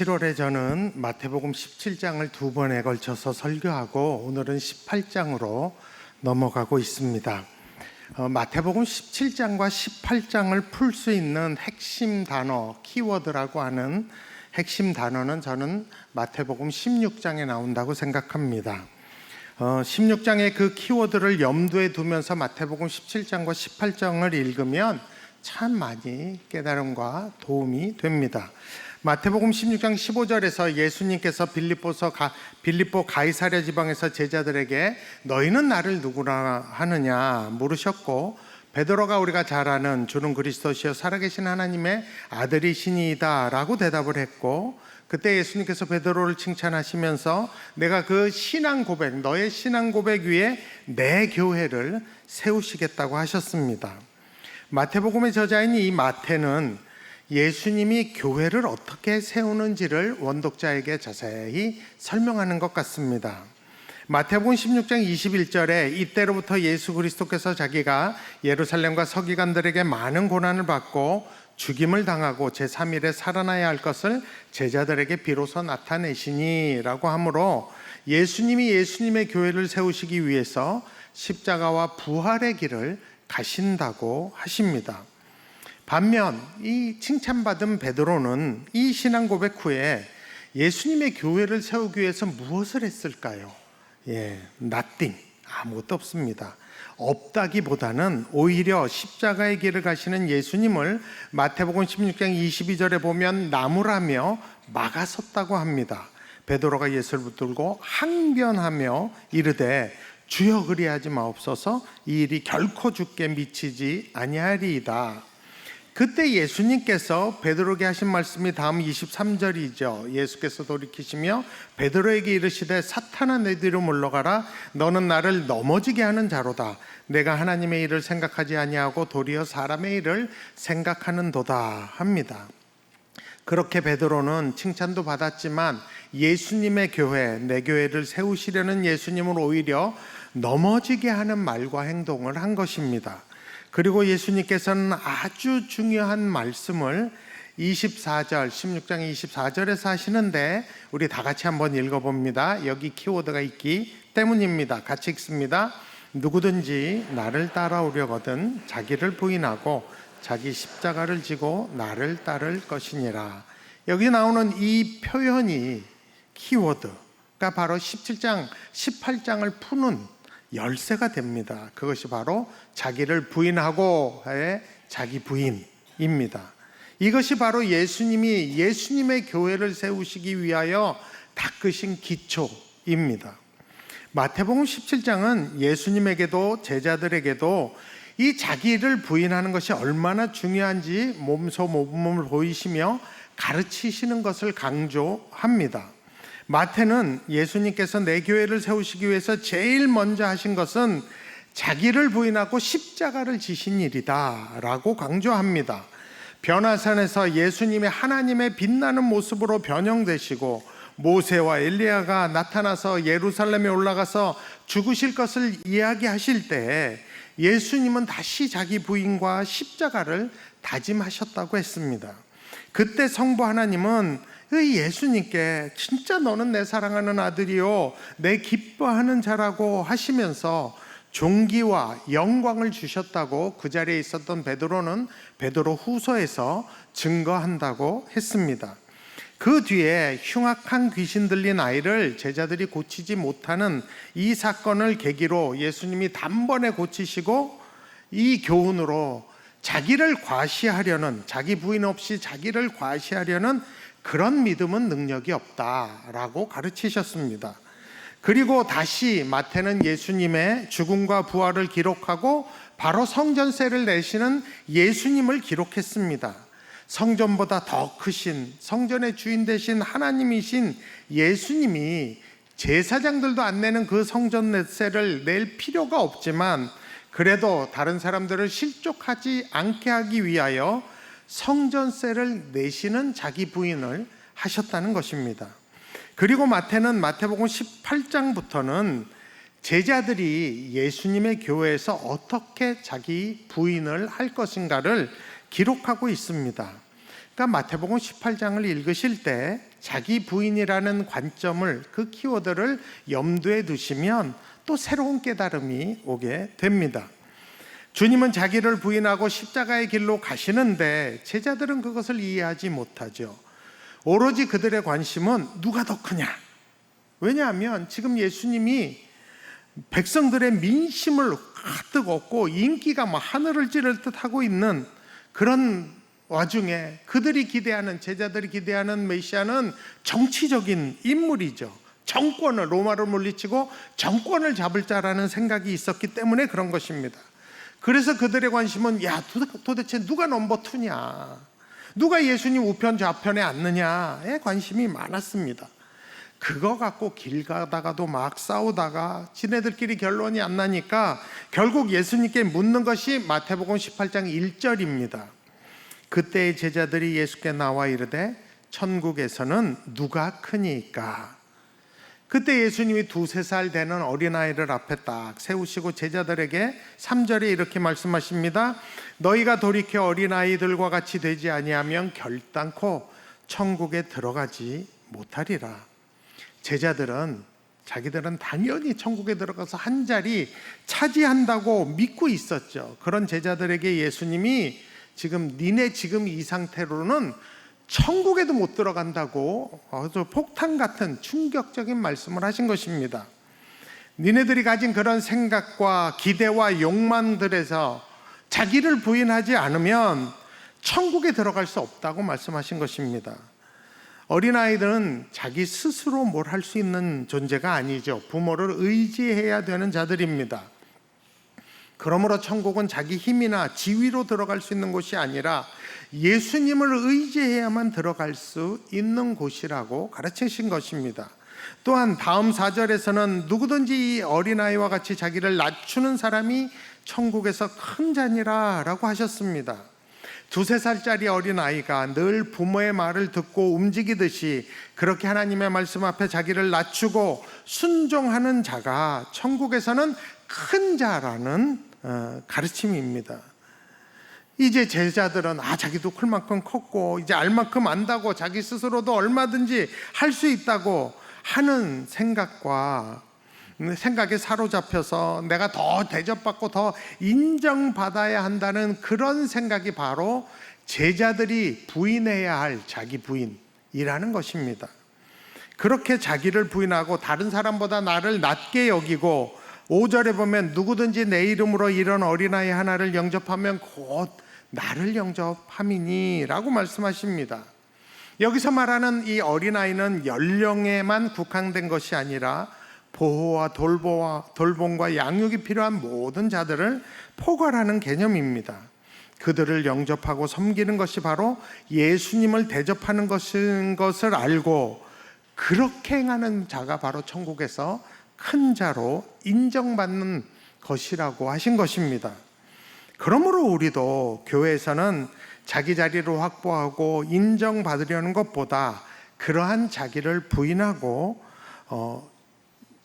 7월에 저는 마태복음 17장을 두 번에 걸쳐서 설교하고 오늘은 18장으로 넘어가고 있습니다. 마태복음 17장과 18장을 풀 수 있는 핵심 단어, 키워드라고 하는 핵심 단어는 저는 마태복음 16장에 나온다고 생각합니다. 16장의 그 키워드를 염두에 두면서 마태복음 17장과 18장을 읽으면 참 많이 깨달음과 도움이 됩니다. 마태복음 16장 15절에서 예수님께서 빌립보 가이사랴 지방에서 제자들에게 너희는 나를 누구라 하느냐 물으셨고, 베드로가 우리가 잘 아는 주는 그리스도시요 살아계신 하나님의 아들이시니이다 라고 대답을 했고, 그때 예수님께서 베드로를 칭찬하시면서 내가 그 신앙 고백, 너의 신앙 고백 위에 내 교회를 세우시겠다고 하셨습니다. 마태복음의 저자인 이 마태는 예수님이 교회를 어떻게 세우는지를 원독자에게 자세히 설명하는 것 같습니다. 마태복음 16장 21절에 이때로부터 예수 그리스도께서 자기가 예루살렘과 서기관들에게 많은 고난을 받고 죽임을 당하고 제3일에 살아나야 할 것을 제자들에게 비로소 나타내시니 라고 하므로 예수님이 예수님의 교회를 세우시기 위해서 십자가와 부활의 길을 가신다고 하십니다. 반면 이 칭찬받은 베드로는 이 신앙 고백 후에 예수님의 교회를 세우기 위해서 무엇을 했을까요? nothing, 아무것도 없습니다. 없다기보다는 오히려 십자가의 길을 가시는 예수님을 마태복음 16장 22절에 보면 나무라며 막아섰다고 합니다. 베드로가 예수를 붙들고 항변하며 이르되 주여 그리하지 마옵소서, 이 일이 결코 주께 미치지 아니하리이다. 그때 예수님께서 베드로에게 하신 말씀이 다음 23절이죠. 예수께서 돌이키시며 베드로에게 이르시되 사탄아 내 뒤로 물러가라, 너는 나를 넘어지게 하는 자로다. 내가 하나님의 일을 생각하지 아니하고 도리어 사람의 일을 생각하는도다 합니다. 그렇게 베드로는 칭찬도 받았지만 예수님의 교회, 내 교회를 세우시려는 예수님을 오히려 넘어지게 하는 말과 행동을 한 것입니다. 그리고 예수님께서는 아주 중요한 말씀을 16장 24절에서 하시는데 우리 다 같이 한번 읽어봅니다. 여기 키워드가 있기 때문입니다. 같이 읽습니다. 누구든지 나를 따라오려거든 자기를 부인하고 자기 십자가를 지고 나를 따를 것이니라. 여기 나오는 이 표현이 키워드가 바로 17장, 18장을 푸는 열쇠가 됩니다. 그것이 바로 자기를 부인하고의 자기 부인입니다. 이것이 바로 예수님이 예수님의 교회를 세우시기 위하여 닦으신 기초입니다. 마태복음 17장은 예수님에게도 제자들에게도 이 자기를 부인하는 것이 얼마나 중요한지 몸소 모범을 보이시며 가르치시는 것을 강조합니다. 마태는 예수님께서 내 교회를 세우시기 위해서 제일 먼저 하신 것은 자기를 부인하고 십자가를 지신 일이다 라고 강조합니다. 변화산에서 예수님이 하나님의 빛나는 모습으로 변형되시고 모세와 엘리야가 나타나서 예루살렘에 올라가서 죽으실 것을 이야기하실 때 예수님은 다시 자기 부인과 십자가를 다짐하셨다고 했습니다. 그때 성부 하나님은 예수님께 진짜 너는 내 사랑하는 아들이요 내 기뻐하는 자라고 하시면서 존귀와 영광을 주셨다고 그 자리에 있었던 베드로는 베드로 후서에서 증거한다고 했습니다. 그 뒤에 흉악한 귀신 들린 아이를 제자들이 고치지 못하는 이 사건을 계기로 예수님이 단번에 고치시고 이 교훈으로 자기를 과시하려는, 자기 부인 없이 자기를 과시하려는 그런 믿음은 능력이 없다라고 가르치셨습니다. 그리고 다시 마태는 예수님의 죽음과 부활을 기록하고 바로 성전세를 내시는 예수님을 기록했습니다. 성전보다 더 크신, 성전의 주인 되신 하나님이신 예수님이 제사장들도 안 내는 그 성전세를 낼 필요가 없지만 그래도 다른 사람들을 실족하지 않게 하기 위하여 성전세를 내시는 자기 부인을 하셨다는 것입니다. 그리고 마태는 마태복음 18장부터는 제자들이 예수님의 교회에서 어떻게 자기 부인을 할 것인가를 기록하고 있습니다. 그러니까 마태복음 18장을 읽으실 때 자기 부인이라는 관점을, 그 키워드를 염두에 두시면 또 새로운 깨달음이 오게 됩니다. 주님은 자기를 부인하고 십자가의 길로 가시는데 제자들은 그것을 이해하지 못하죠. 오로지 그들의 관심은 누가 더 크냐. 왜냐하면 지금 예수님이 백성들의 민심을 가득 얻고 인기가 막 하늘을 찌를 듯 하고 있는 그런 와중에 그들이 기대하는, 제자들이 기대하는 메시아는 정치적인 인물이죠. 정권을, 로마를 물리치고 정권을 잡을 자라는 생각이 있었기 때문에 그런 것입니다. 그래서 그들의 관심은 야, 도대체 누가 넘버 투냐, 누가 예수님 우편 좌편에 앉느냐에 관심이 많았습니다. 그거 갖고 길 가다가도 막 싸우다가 지네들끼리 결론이 안 나니까 결국 예수님께 묻는 것이 마태복음 18장 1절입니다. 그때의 제자들이 예수께 나와 이르되 천국에서는 누가 크니까. 그때 예수님이 2-3살 되는 어린아이를 앞에 딱 세우시고 제자들에게 3절에 이렇게 말씀하십니다. 너희가 돌이켜 어린아이들과 같이 되지 아니하면 결단코 천국에 들어가지 못하리라. 제자들은 자기들은 당연히 천국에 들어가서 한 자리 차지한다고 믿고 있었죠. 그런 제자들에게 예수님이 지금 니네 지금 이 상태로는 천국에도 못 들어간다고 아주 폭탄 같은 충격적인 말씀을 하신 것입니다. 니네들이 가진 그런 생각과 기대와 욕망들에서 자기를 부인하지 않으면 천국에 들어갈 수 없다고 말씀하신 것입니다. 어린아이들은 자기 스스로 뭘 할 수 있는 존재가 아니죠. 부모를 의지해야 되는 자들입니다. 그러므로 천국은 자기 힘이나 지위로 들어갈 수 있는 곳이 아니라 예수님을 의지해야만 들어갈 수 있는 곳이라고 가르치신 것입니다. 또한 다음 4절에서는 누구든지 이 어린아이와 같이 자기를 낮추는 사람이 천국에서 큰 자니라 라고 하셨습니다. 2-3살짜리 어린아이가 늘 부모의 말을 듣고 움직이듯이 그렇게 하나님의 말씀 앞에 자기를 낮추고 순종하는 자가 천국에서는 큰 자라는 가르침입니다. 이제 제자들은 자기도 클 만큼 컸고 이제 알 만큼 안다고 자기 스스로도 얼마든지 할 수 있다고 하는 생각에 사로잡혀서 내가 더 대접받고 더 인정받아야 한다는 그런 생각이 바로 제자들이 부인해야 할 자기 부인이라는 것입니다. 그렇게 자기를 부인하고 다른 사람보다 나를 낮게 여기고 5절에 보면 누구든지 내 이름으로 이런 어린아이 하나를 영접하면 곧 나를 영접함이니 라고 말씀하십니다. 여기서 말하는 이 어린아이는 연령에만 국한된 것이 아니라 보호와 돌봄과 양육이 필요한 모든 자들을 포괄하는 개념입니다. 그들을 영접하고 섬기는 것이 바로 예수님을 대접하는 것을 알고 그렇게 행하는 자가 바로 천국에서 큰 자로 인정받는 것이라고 하신 것입니다. 그러므로 우리도 교회에서는 자기 자리를 확보하고 인정받으려는 것보다 그러한 자기를 부인하고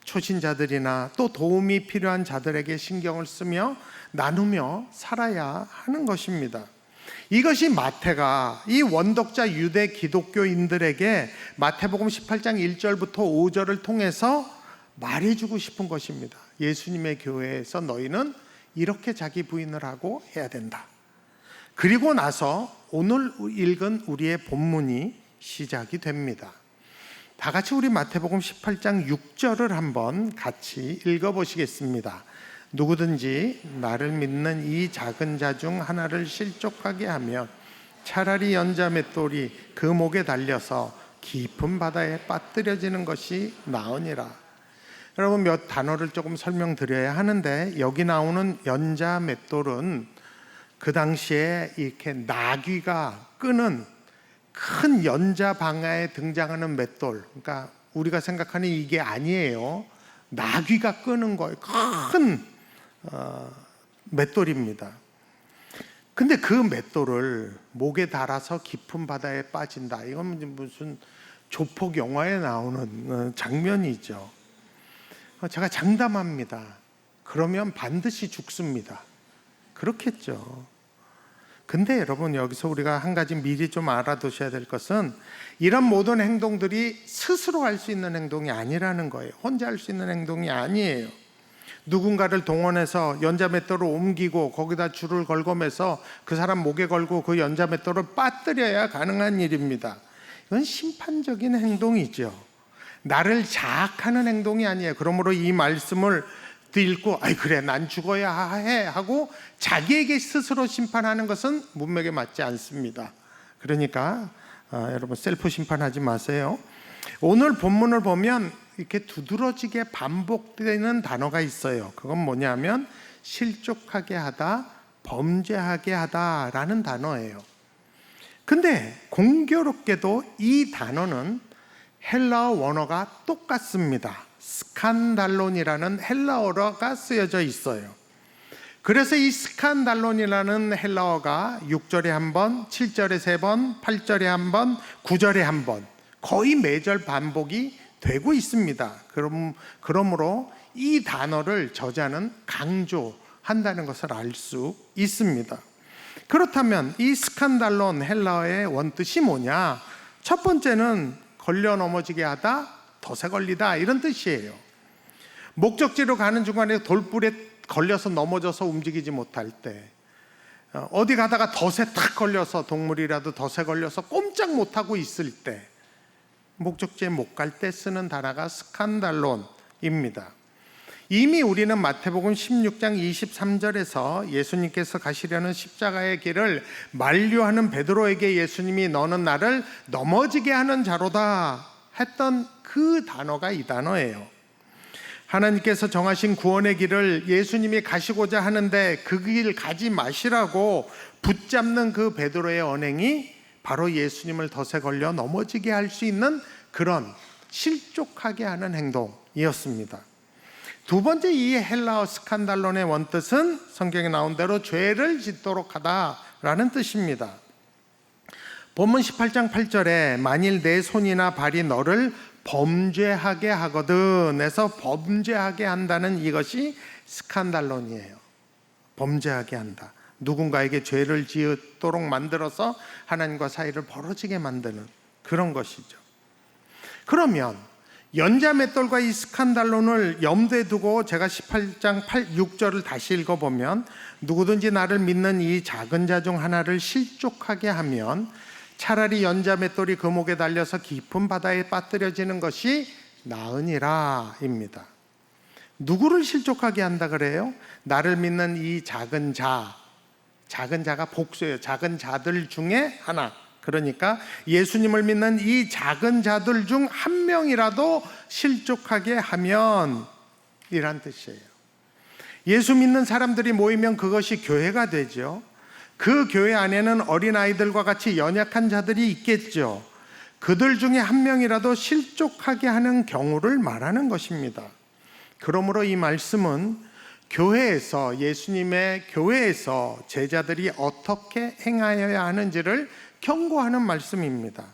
초신자들이나 또 도움이 필요한 자들에게 신경을 쓰며 나누며 살아야 하는 것입니다. 이것이 마태가 이 원독자 유대 기독교인들에게 마태복음 18장 1절부터 5절을 통해서 말해주고 싶은 것입니다. 예수님의 교회에서 너희는 이렇게 자기 부인을 하고 해야 된다. 그리고 나서 오늘 읽은 우리의 본문이 시작이 됩니다. 다 같이 우리 마태복음 18장 6절을 한번 같이 읽어보시겠습니다. 누구든지 나를 믿는 이 작은 자 중 하나를 실족하게 하면 차라리 연자 맷돌이 그 목에 달려서 깊은 바다에 빠뜨려지는 것이 나으니라. 여러분, 몇 단어를 조금 설명드려야 하는데 여기 나오는 연자 맷돌은 그 당시에 이렇게 나귀가 끄는 큰 연자 방아에 등장하는 맷돌, 그러니까 우리가 생각하는 이게 아니에요. 나귀가 끄는 거예요. 큰 맷돌입니다. 근데 그 맷돌을 목에 달아서 깊은 바다에 빠진다. 이건 무슨 조폭 영화에 나오는 장면이죠. 제가 장담합니다. 그러면 반드시 죽습니다. 그렇겠죠. 근데 여러분, 여기서 우리가 한 가지 미리 좀 알아두셔야 될 것은 이런 모든 행동들이 스스로 할 수 있는 행동이 아니라는 거예요. 혼자 할 수 있는 행동이 아니에요. 누군가를 동원해서 연자맷돌을 옮기고 거기다 줄을 걸고매서 그 사람 목에 걸고 그 연자맷돌을 빠뜨려야 가능한 일입니다. 이건 심판적인 행동이죠. 나를 자학하는 행동이 아니에요. 그러므로 이 말씀을 읽고 아이 그래 난 죽어야 해 하고 자기에게 스스로 심판하는 것은 문맥에 맞지 않습니다. 그러니까 여러분 셀프 심판하지 마세요. 오늘 본문을 보면 이렇게 두드러지게 반복되는 단어가 있어요. 그건 뭐냐면 실족하게 하다, 범죄하게 하다라는 단어예요. 근데 공교롭게도 이 단어는 헬라어 원어가 똑같습니다. 스칸달론이라는 헬라어가 쓰여져 있어요. 그래서 이 스칸달론이라는 헬라어가 6절에 한 번, 7절에 3번, 8절에 한 번, 9절에 한 번 거의 매절 반복이 되고 있습니다. 그러므로 이 단어를 저자는 강조한다는 것을 알 수 있습니다. 그렇다면 이 스칸달론 헬라어의 원뜻이 뭐냐? 첫 번째는 걸려 넘어지게 하다, 덫에 걸리다 이런 뜻이에요. 목적지로 가는 중간에 돌불에 걸려서 넘어져서 움직이지 못할 때, 어디 가다가 덫에 탁 걸려서 동물이라도 덫에 걸려서 꼼짝 못하고 있을 때, 목적지에 못 갈 때 쓰는 단어가 스칸달론입니다. 이미 우리는 마태복음 16장 23절에서 예수님께서 가시려는 십자가의 길을 만류하는 베드로에게 예수님이 너는 나를 넘어지게 하는 자로다 했던 그 단어가 이 단어예요. 하나님께서 정하신 구원의 길을 예수님이 가시고자 하는데 그 길 가지 마시라고 붙잡는 그 베드로의 언행이 바로 예수님을 덫에 걸려 넘어지게 할 수 있는 그런 실족하게 하는 행동이었습니다. 두 번째, 이 헬라어 스칸달론의 원뜻은 성경에 나온 대로 죄를 짓도록 하다라는 뜻입니다. 본문 18장 8절에 만일 내 손이나 발이 너를 범죄하게 하거든 해서 범죄하게 한다는 이것이 스칸달론이에요. 범죄하게 한다. 누군가에게 죄를 지도록 만들어서 하나님과 사이를 벌어지게 만드는 그런 것이죠. 그러면 연자맷돌과 이 스칸달론을 염두에 두고 제가 18장 6절을 다시 읽어보면 누구든지 나를 믿는 이 작은 자 중 하나를 실족하게 하면 차라리 연자맷돌이 그 목에 달려서 깊은 바다에 빠뜨려지는 것이 나으니라 입니다. 누구를 실족하게 한다 그래요? 나를 믿는 이 작은 자, 작은 자가 복수예요. 작은 자들 중에 하나. 그러니까 예수님을 믿는 이 작은 자들 중 한 명이라도 실족하게 하면 이란 뜻이에요. 예수 믿는 사람들이 모이면 그것이 교회가 되죠. 그 교회 안에는 어린아이들과 같이 연약한 자들이 있겠죠. 그들 중에 한 명이라도 실족하게 하는 경우를 말하는 것입니다. 그러므로 이 말씀은 교회에서, 예수님의 교회에서 제자들이 어떻게 행하여야 하는지를 경고하는 말씀입니다.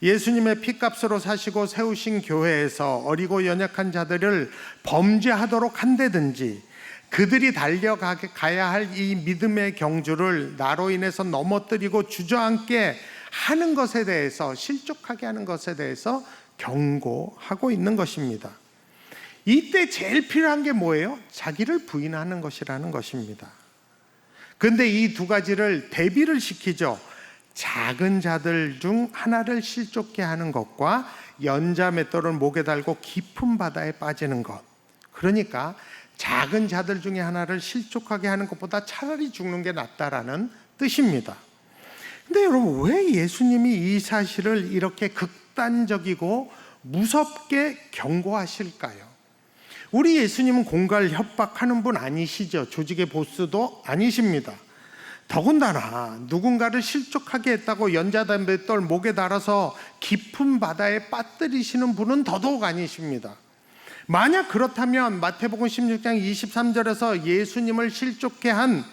예수님의 피값으로 사시고 세우신 교회에서 어리고 연약한 자들을 범죄하도록 한다든지 그들이 달려가야 할 이 믿음의 경주를 나로 인해서 넘어뜨리고 주저앉게 하는 것에 대해서, 실족하게 하는 것에 대해서 경고하고 있는 것입니다. 이때 제일 필요한 게 뭐예요? 자기를 부인하는 것이라는 것입니다. 그런데 이 두 가지를 대비를 시키죠. 작은 자들 중 하나를 실족케 하는 것과 연자맷돌을 목에 달고 깊은 바다에 빠지는 것. 그러니까 작은 자들 중에 하나를 실족하게 하는 것보다 차라리 죽는 게 낫다라는 뜻입니다. 근데 여러분, 왜 예수님이 이 사실을 이렇게 극단적이고 무섭게 경고하실까요? 우리 예수님은 공갈 협박하는 분 아니시죠. 조직의 보스도 아니십니다. 더군다나 누군가를 실족하게 했다고 연자맷돌 목에 달아서 깊은 바다에 빠뜨리시는 분은 더더욱 아니십니다. 만약 그렇다면 마태복음 16장 23절에서 예수님을 실족해 한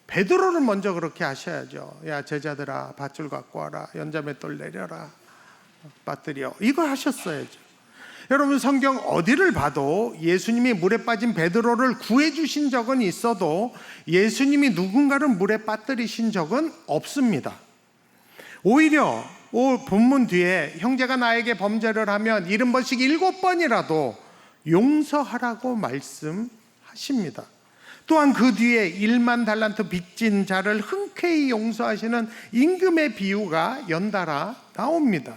베드로를 먼저 그렇게 하셔야죠. 야 제자들아, 밧줄 갖고 와라, 연자맷돌 내려라, 빠뜨려, 이거 하셨어야죠. 여러분, 성경 어디를 봐도 예수님이 물에 빠진 베드로를 구해 주신 적은 있어도 예수님이 누군가를 물에 빠뜨리신 적은 없습니다. 오히려 본문 뒤에 형제가 나에게 범죄를 하면 70번씩 7번이라도 용서하라고 말씀하십니다. 또한 그 뒤에 1만 달란트 빚진 자를 흔쾌히 용서하시는 임금의 비유가 연달아 나옵니다.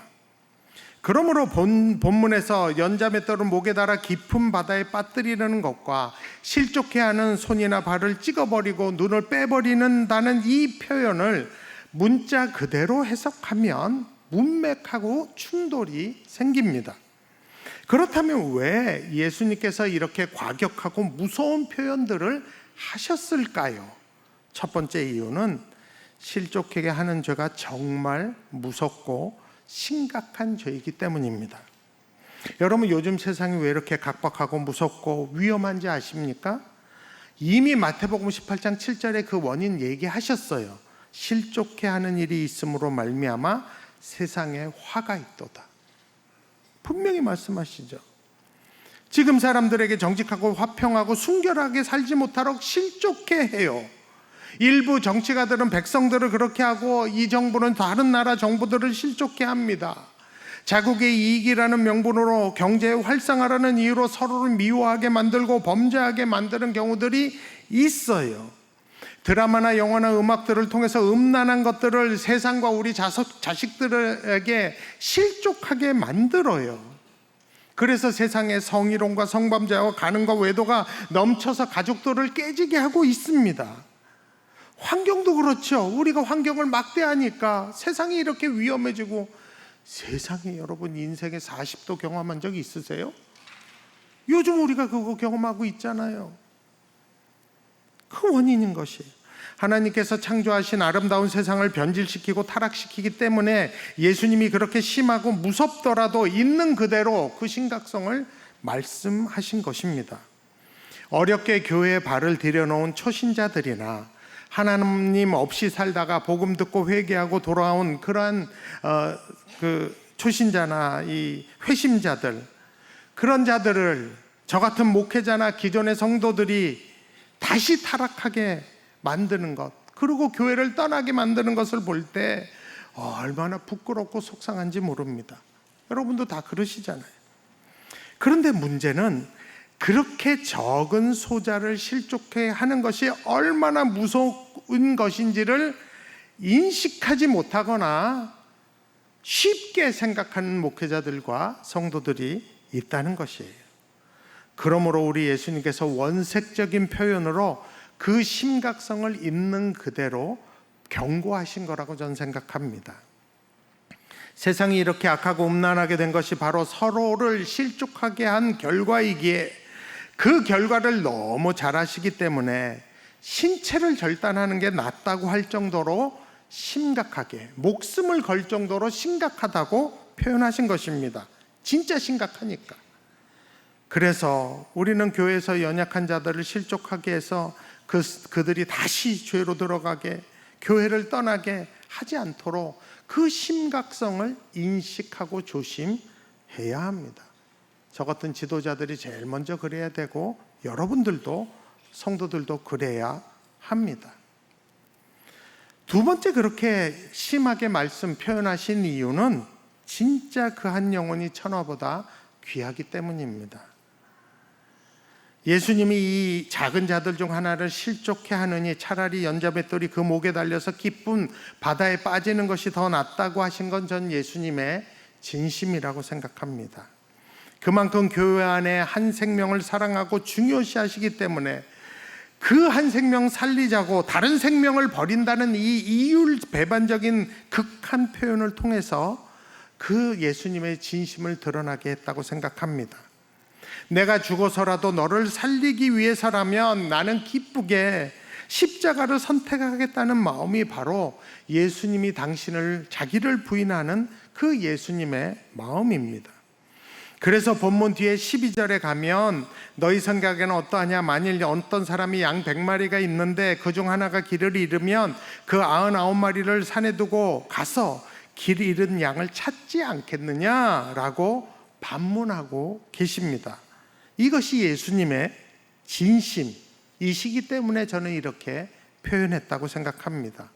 그러므로 본문에서 연자맷돌을 목에 달아 깊은 바다에 빠뜨리려는 것과 실족해 하는 손이나 발을 찍어버리고 눈을 빼버리는다는 이 표현을 문자 그대로 해석하면 문맥하고 충돌이 생깁니다. 그렇다면 왜 예수님께서 이렇게 과격하고 무서운 표현들을 하셨을까요? 첫 번째 이유는 실족하게 하는 죄가 정말 무섭고 심각한 죄이기 때문입니다. 여러분, 요즘 세상이 왜 이렇게 각박하고 무섭고 위험한지 아십니까? 이미 마태복음 18장 7절에 그 원인 얘기하셨어요. 실족해 하는 일이 있음으로 말미암아 세상에 화가 있도다. 분명히 말씀하시죠. 지금 사람들에게 정직하고 화평하고 순결하게 살지 못하도록 실족해 해요. 일부 정치가들은 백성들을 그렇게 하고 이 정부는 다른 나라 정부들을 실족해 합니다. 자국의 이익이라는 명분으로 경제 활성화라는 이유로 서로를 미워하게 만들고 범죄하게 만드는 경우들이 있어요. 드라마나 영화나 음악들을 통해서 음란한 것들을 세상과 우리 자식들에게 실족하게 만들어요. 그래서 세상에 성희롱과 성범죄와 간음과 외도가 넘쳐서 가족들을 깨지게 하고 있습니다. 환경도 그렇죠. 우리가 환경을 막대하니까 세상이 이렇게 위험해지고, 세상에 여러분 인생에 40도 경험한 적이 있으세요? 요즘 우리가 그거 경험하고 있잖아요. 그 원인인 것이에요. 하나님께서 창조하신 아름다운 세상을 변질시키고 타락시키기 때문에 예수님이 그렇게 심하고 무섭더라도 있는 그대로 그 심각성을 말씀하신 것입니다. 어렵게 교회에 발을 들여놓은 초신자들이나 하나님 없이 살다가 복음 듣고 회개하고 돌아온 그러한 초신자나 이 회심자들, 그런 자들을 저 같은 목회자나 기존의 성도들이 다시 타락하게 만드는 것, 그리고 교회를 떠나게 만드는 것을 볼 때 얼마나 부끄럽고 속상한지 모릅니다. 여러분도 다 그러시잖아요. 그런데 문제는 그렇게 적은 소자를 실족해 하는 것이 얼마나 무서운 것인지를 인식하지 못하거나 쉽게 생각하는 목회자들과 성도들이 있다는 것이에요. 그러므로 우리 예수님께서 원색적인 표현으로 그 심각성을 있는 그대로 경고하신 거라고 저는 생각합니다. 세상이 이렇게 악하고 음란하게 된 것이 바로 서로를 실족하게 한 결과이기에, 그 결과를 너무 잘 아시기 때문에 신체를 절단하는 게 낫다고 할 정도로 심각하게, 목숨을 걸 정도로 심각하다고 표현하신 것입니다. 진짜 심각하니까. 그래서 우리는 교회에서 연약한 자들을 실족하게 해서 그들이 다시 죄로 들어가게, 교회를 떠나게 하지 않도록 그 심각성을 인식하고 조심해야 합니다. 저 같은 지도자들이 제일 먼저 그래야 되고, 여러분들도 성도들도 그래야 합니다. 두 번째, 그렇게 심하게 말씀 표현하신 이유는 진짜 그 한 영혼이 천하보다 귀하기 때문입니다. 예수님이 이 작은 자들 중 하나를 실족해 하느니 차라리 연자맷돌이 그 목에 달려서 깊은 바다에 빠지는 것이 더 낫다고 하신 건 전 예수님의 진심이라고 생각합니다. 그만큼 교회 안에 한 생명을 사랑하고 중요시 하시기 때문에 그 한 생명 살리자고 다른 생명을 버린다는 이 이율 배반적인 극한 표현을 통해서 그 예수님의 진심을 드러나게 했다고 생각합니다. 내가 죽어서라도 너를 살리기 위해서라면 나는 기쁘게 십자가를 선택하겠다는 마음이 바로 예수님이 자기를 부인하는 그 예수님의 마음입니다. 그래서 본문 뒤에 12절에 가면 너희 생각에는 어떠하냐, 만일 어떤 사람이 양 100마리가 있는데 그중 하나가 길을 잃으면 그 99마리를 산에 두고 가서 길 잃은 양을 찾지 않겠느냐라고 반문하고 계십니다. 이것이 예수님의 진심이시기 때문에 저는 이렇게 표현했다고 생각합니다.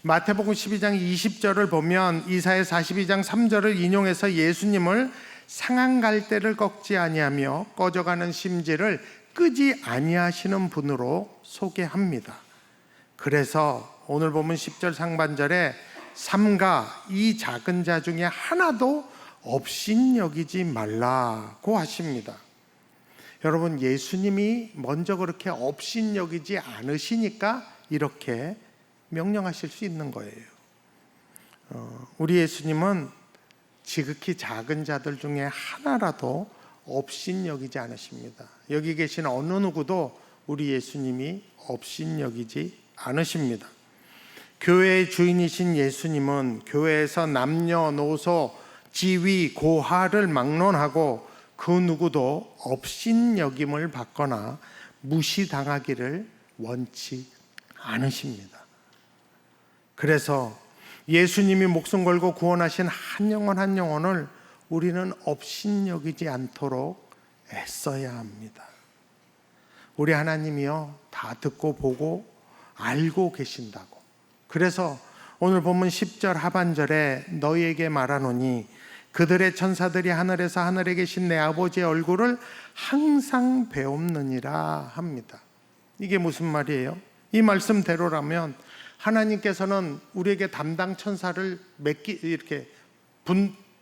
마태복음 12장 20절을 보면 이사야 42장 3절을 인용해서 예수님을 상한 갈대를 꺾지 아니하며 꺼져가는 심지를 끄지 아니하시는 분으로 소개합니다. 그래서 오늘 보면 10절 상반절에 삼가 이 작은 자 중에 하나도 업신여기지 말라고 하십니다. 여러분, 예수님이 먼저 그렇게 업신여기지 않으시니까 이렇게 명령하실 수 있는 거예요. 우리 예수님은 지극히 작은 자들 중에 하나라도 업신여기지 않으십니다. 여기 계신 어느 누구도 우리 예수님이 업신여기지 않으십니다. 교회의 주인이신 예수님은 교회에서 남녀노소, 지위, 고하를 막론하고 그 누구도 업신여김을 받거나 무시당하기를 원치 않으십니다. 그래서 예수님이 목숨 걸고 구원하신 한 영혼 한 영혼을 우리는 업신여기지 않도록 애써야 합니다. 우리 하나님이요, 다 듣고 보고 알고 계신다고. 그래서 오늘 본문 10절 하반절에 너희에게 말하노니 그들의 천사들이 하늘에서 하늘에 계신 내 아버지의 얼굴을 항상 배옵느니라 합니다. 이게 무슨 말이에요? 이 말씀대로라면 하나님께서는 우리에게 담당 천사를 이렇게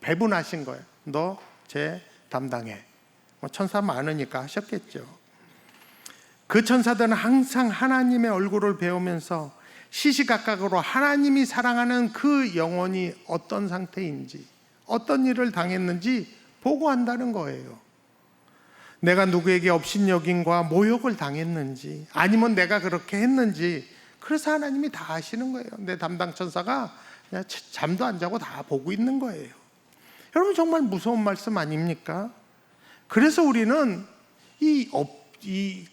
배분하신 거예요. 너 제 담당해. 천사 많으니까 하셨겠죠. 그 천사들은 항상 하나님의 얼굴을 배우면서 시시각각으로 하나님이 사랑하는 그 영혼이 어떤 상태인지, 어떤 일을 당했는지 보고한다는 거예요. 내가 누구에게 업신여김과 모욕을 당했는지, 아니면 내가 그렇게 했는지, 그래서 하나님이 다 아시는 거예요. 내 담당 천사가 그냥 잠도 안 자고 다 보고 있는 거예요. 여러분, 정말 무서운 말씀 아닙니까? 그래서 우리는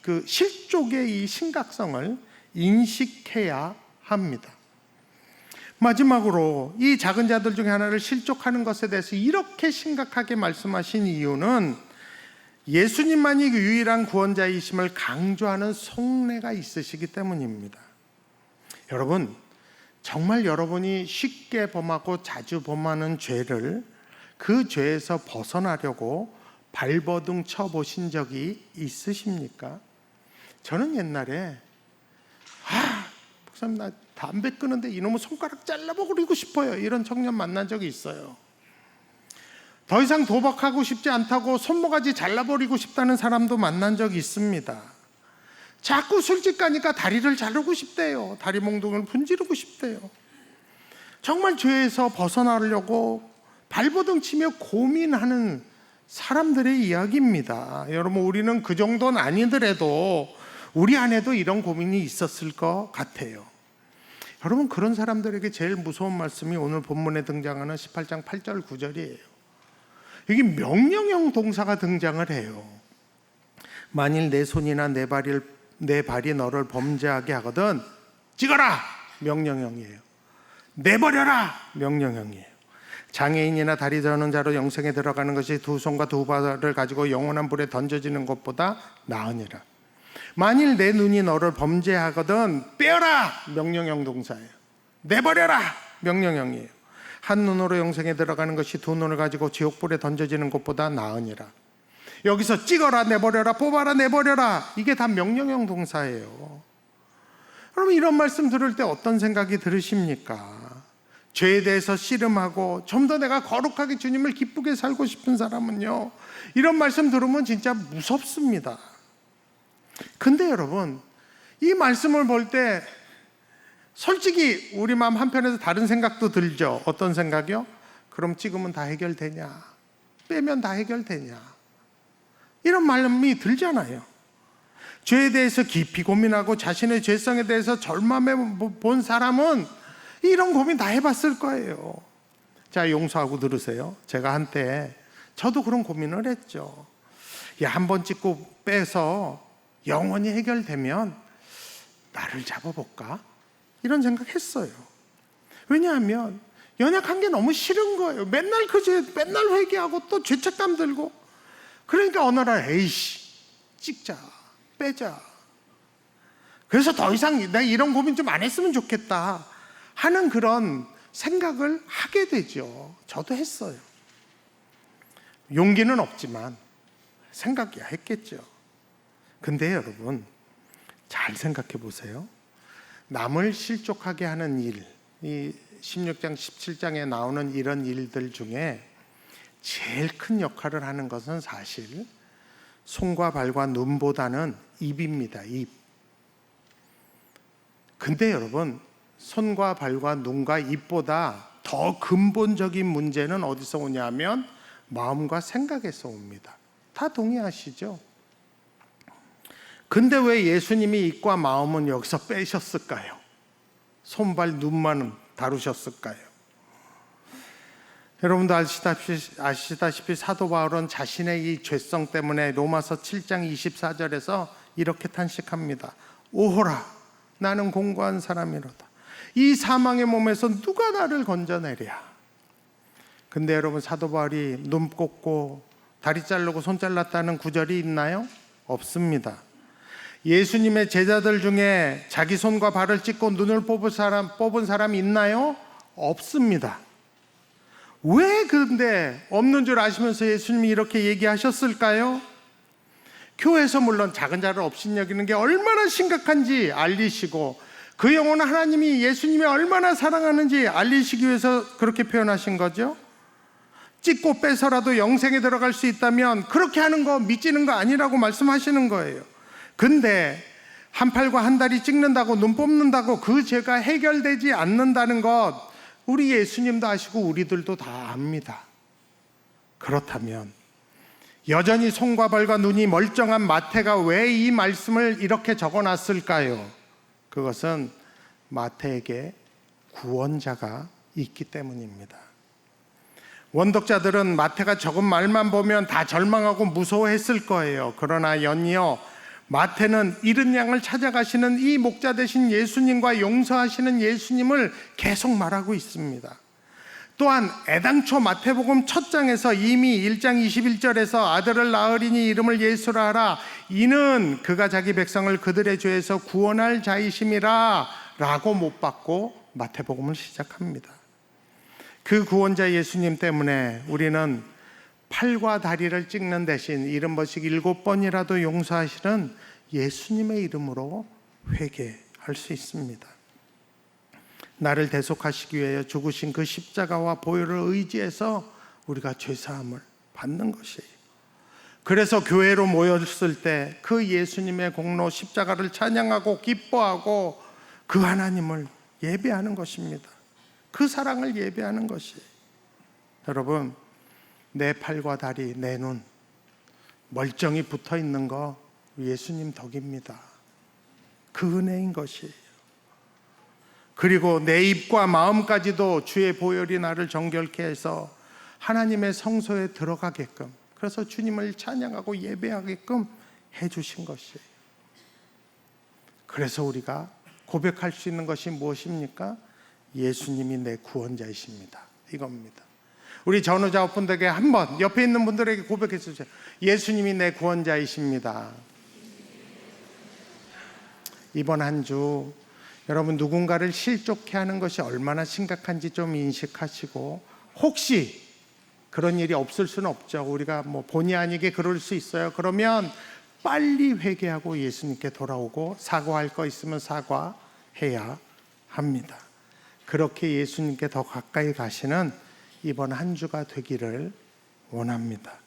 그 실족의 이 심각성을 인식해야 합니다. 마지막으로 이 작은 자들 중에 하나를 실족하는 것에 대해서 이렇게 심각하게 말씀하신 이유는 예수님만이 유일한 구원자이심을 강조하는 속내가 있으시기 때문입니다. 여러분, 정말 여러분이 쉽게 범하고 자주 범하는 죄를 그 죄에서 벗어나려고 발버둥 쳐보신 적이 있으십니까? 저는 옛날에 목사님, 나 담배 끊는데 이놈의 손가락 잘라버리고 싶어요, 이런 청년 만난 적이 있어요. 더 이상 도박하고 싶지 않다고 손모가지 잘라버리고 싶다는 사람도 만난 적이 있습니다. 자꾸 술집 가니까 다리를 자르고 싶대요. 다리 몽둥이를 분지르고 싶대요. 정말 죄에서 벗어나려고 발버둥 치며 고민하는 사람들의 이야기입니다. 여러분, 우리는 그 정도는 아니더라도 우리 안에도 이런 고민이 있었을 것 같아요. 여러분, 그런 사람들에게 제일 무서운 말씀이 오늘 본문에 등장하는 18장 8절 9절이에요. 여기 명령형 동사가 등장을 해요. 만일 내 손이나 내 발이 너를 범죄하게 하거든 찍어라! 명령형이에요. 내버려라! 명령형이에요. 장애인이나 다리 저는 자로 영생에 들어가는 것이 두 손과 두 발을 가지고 영원한 불에 던져지는 것보다 나으니라. 만일 내 눈이 너를 범죄하거든 빼어라! 명령형 동사예요. 내버려라! 명령형이에요. 한 눈으로 영생에 들어가는 것이 두 눈을 가지고 지옥불에 던져지는 것보다 나으니라. 여기서 찍어라, 내버려라, 뽑아라, 내버려라, 이게 다 명령형 동사예요. 여러분, 이런 말씀 들을 때 어떤 생각이 들으십니까? 죄에 대해서 씨름하고 좀 더 내가 거룩하게 주님을 기쁘게 살고 싶은 사람은요, 이런 말씀 들으면 진짜 무섭습니다. 근데 여러분, 이 말씀을 볼 때 솔직히 우리 마음 한편에서 다른 생각도 들죠. 어떤 생각이요? 그럼 찍으면 다 해결되냐? 빼면 다 해결되냐? 이런 마음이 들잖아요. 죄에 대해서 깊이 고민하고 자신의 죄성에 대해서 절망해 본 사람은 이런 고민 다 해봤을 거예요. 자, 용서하고 들으세요. 제가 한때 저도 그런 고민을 했죠. 한 번 찍고 빼서 영원히 해결되면 나를 잡아볼까? 이런 생각했어요. 왜냐하면 연약한 게 너무 싫은 거예요. 맨날 맨날 회개하고 또 죄책감 들고. 그러니까 어느 날 에이씨 찍자, 빼자. 그래서 더 이상 내가 이런 고민 좀 안 했으면 좋겠다 하는 그런 생각을 하게 되죠. 저도 했어요. 용기는 없지만 생각이야 했겠죠. 근데 여러분 잘 생각해 보세요. 남을 실족하게 하는 일, 이 16장 17장에 나오는 이런 일들 중에 제일 큰 역할을 하는 것은 사실 손과 발과 눈보다는 입입니다. 입. 근데 여러분 손과 발과 눈과 입보다 더 근본적인 문제는 어디서 오냐면 마음과 생각에서 옵니다. 다 동의하시죠? 근데 왜 예수님이 입과 마음은 여기서 빼셨을까요? 손발 눈만 다루셨을까요? 여러분도 아시다시피 사도 바울은 자신의 이 죄성 때문에 로마서 7장 24절에서 이렇게 탄식합니다. 오호라 나는 공고한 사람이로다. 이 사망의 몸에서 누가 나를 건져내랴. 근데 여러분 사도 바울이 눈 꽂고 다리 자르고 손 잘랐다는 구절이 있나요? 없습니다. 예수님의 제자들 중에 자기 손과 발을 찢고 눈을 뽑은 사람이 있나요? 없습니다. 왜 근데 없는 줄 아시면서 예수님이 이렇게 얘기하셨을까요? 교회에서 물론 작은 자를 없인 여기는 게 얼마나 심각한지 알리시고 그 영혼은 하나님이 예수님이 얼마나 사랑하는지 알리시기 위해서 그렇게 표현하신 거죠. 찢고 빼서라도 영생에 들어갈 수 있다면 그렇게 하는 거 미치는 거 아니라고 말씀하시는 거예요. 근데 한 팔과 한 다리 찍는다고 눈 뽑는다고 그 죄가 해결되지 않는다는 것 우리 예수님도 아시고 우리들도 다 압니다. 그렇다면 여전히 손과 발과 눈이 멀쩡한 마태가 왜 이 말씀을 이렇게 적어놨을까요? 그것은 마태에게 구원자가 있기 때문입니다. 원독자들은 마태가 적은 말만 보면 다 절망하고 무서워했을 거예요. 그러나 연이어 마태는 잃은 양을 찾아가시는 이 목자 되신 예수님과 용서하시는 예수님을 계속 말하고 있습니다. 또한 애당초 마태복음 첫 장에서 이미 1장 21절에서 아들을 낳으리니 이름을 예수라 하라. 이는 그가 자기 백성을 그들의 죄에서 구원할 자이심이라 라고 못 받고 마태복음을 시작합니다. 그 구원자 예수님 때문에 우리는 팔과 다리를 찍는 대신 70번씩 7번이라도 용서하시는 예수님의 이름으로 회개할 수 있습니다. 나를 대속하시기 위해 죽으신 그 십자가와 보혈을 의지해서 우리가 죄사함을 받는 것이에요. 그래서 교회로 모였을 때 그 예수님의 공로 십자가를 찬양하고 기뻐하고 그 하나님을 예배하는 것입니다. 그 사랑을 예배하는 것이에요. 여러분 내 팔과 다리, 내 눈 멀쩡히 붙어 있는 거 예수님 덕입니다. 그 은혜인 것이에요. 그리고 내 입과 마음까지도 주의 보혈이 나를 정결케 해서 하나님의 성소에 들어가게끔, 그래서 주님을 찬양하고 예배하게끔 해주신 것이에요. 그래서 우리가 고백할 수 있는 것이 무엇입니까? 예수님이 내 구원자이십니다. 이겁니다. 우리 전우자분들에게 한번 옆에 있는 분들에게 고백해 주세요. 예수님이 내 구원자이십니다. 이번 한 주 여러분 누군가를 실족해 하는 것이 얼마나 심각한지 좀 인식하시고, 혹시 그런 일이 없을 수는 없죠. 우리가 뭐 본의 아니게 그럴 수 있어요. 그러면 빨리 회개하고 예수님께 돌아오고 사과할 거 있으면 사과해야 합니다. 그렇게 예수님께 더 가까이 가시는 이번 한 주가 되기를 원합니다.